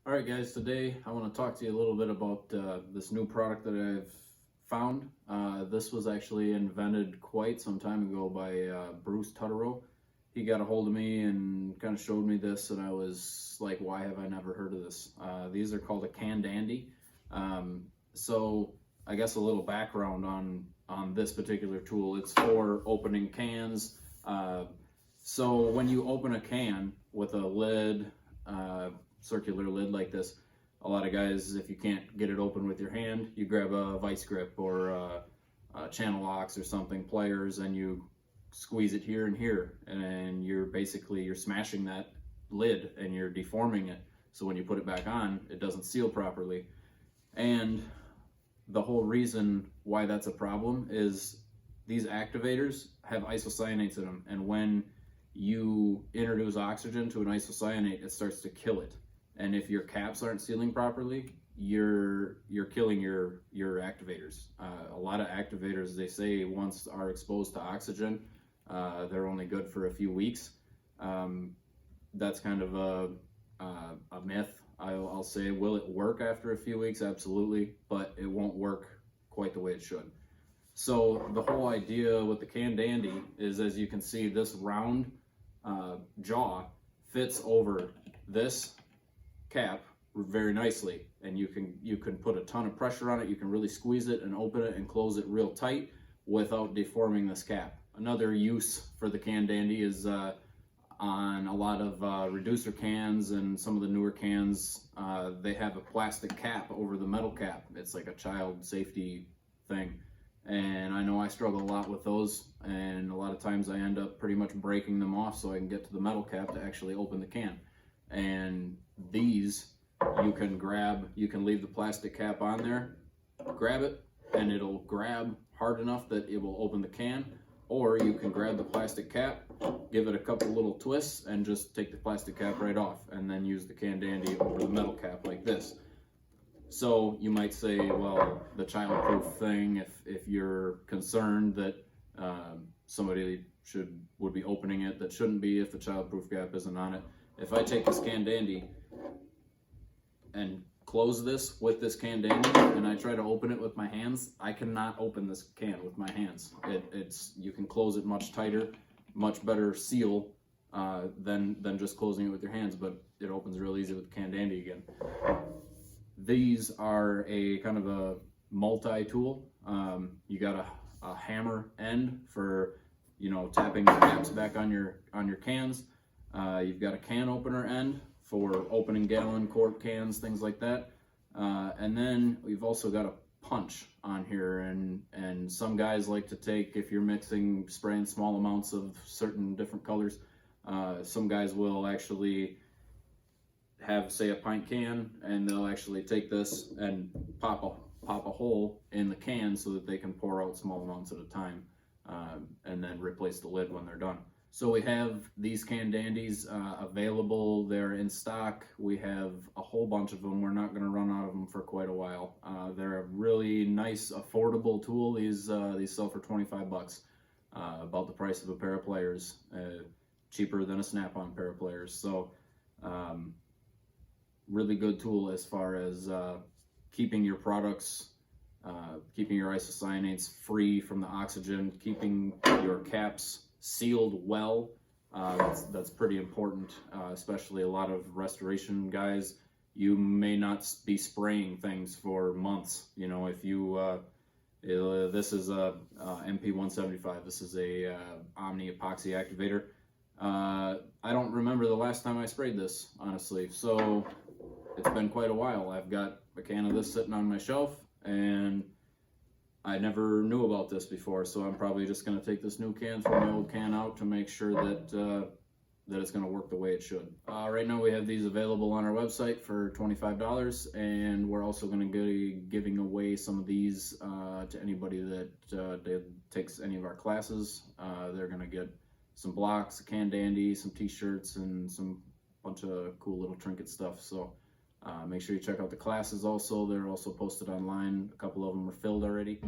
Alright guys, today I want to talk to you a little bit about this new product that I've found. This was actually invented quite some time ago by Bruce Tutterow. He got a hold of me and kind of showed me this, and I was like, why have I never heard of this? These are called a Candandy. So I guess a little background on this particular tool. It's for opening cans. So when you open a can with a lid, circular lid like this, a lot of guys, if you can't get it open with your hand, you grab a vice grip or a channel locks or something, pliers, and you squeeze it here and here, and you're smashing that lid and you're deforming it, so when you put it back on, it doesn't seal properly. And the whole reason why that's a problem is these activators have isocyanates in them, and when you introduce oxygen to an isocyanate, it starts to kill it. And if your caps aren't sealing properly, you're killing your activators. A lot of activators, they say, once are exposed to oxygen, they're only good for a few weeks. That's kind of a myth. I'll say, will it work after a few weeks? Absolutely, but it won't work quite the way it should. So the whole idea with the Candandy is, as you can see, this round jaw fits over this cap very nicely, and you can put a ton of pressure on it. You can really squeeze it and open it and close it real tight without deforming this cap. Another use for the Candandy is on a lot of reducer cans and some of the newer cans, they have a plastic cap over the metal cap. It's like a child safety thing, and I know I struggle a lot with those, and a lot of times I end up pretty much breaking them off so I can get to the metal cap to actually open the can. And these, you can leave the plastic cap on there, grab it, and it'll grab hard enough that it will open the can. Or you can grab the plastic cap, give it a couple little twists, and just take the plastic cap right off, and then use the Candandy over the metal cap like this. So you might say, well, the child-proof thing, if you're concerned that somebody would be opening it that shouldn't be if the child-proof cap isn't on it. If I take this Candandy and close this with this Candandy and I try to open it with my hands, I cannot open this can with my hands. You can close it much tighter, much better seal than just closing it with your hands, but it opens real easy with the Candandy again. These are a kind of a multi-tool. You got a hammer end for, tapping the caps back on your cans. You've got a can opener end for opening gallon, quart cans, things like that. And then we've also got a punch on here, and some guys like to take, if you're spraying small amounts of certain different colors, some guys will actually have, say, a pint can, and they'll actually take this and pop a hole in the can so that they can pour out small amounts at a time, and then replace the lid when they're done. So we have these Candandys available. They're in stock. We have a whole bunch of them. We're not going to run out of them for quite a while. They're a really nice, affordable tool. These sell for 25 bucks, about the price of a pair of pliers, cheaper than a Snap-on pair of pliers. So really good tool as far as keeping your products, keeping your isocyanates free from the oxygen, keeping your caps sealed well. That's pretty important, especially a lot of restoration guys. You may not be spraying things for months. If you this is a MP175. This is a Omni epoxy activator. I don't remember the last time I sprayed this, honestly, so it's been quite a while. I've got a can of this sitting on my shelf, and I never knew about this before, so I'm probably just going to take this new can, throw my old can out to make sure that it's going to work the way it should. Right now we have these available on our website for $25, and we're also going to be giving away some of these to anybody that takes any of our classes. They're going to get some blocks, a Candandy, some t-shirts, and some bunch of cool little trinket stuff. So make sure you check out the classes also. They're also posted online. A couple of them are filled already.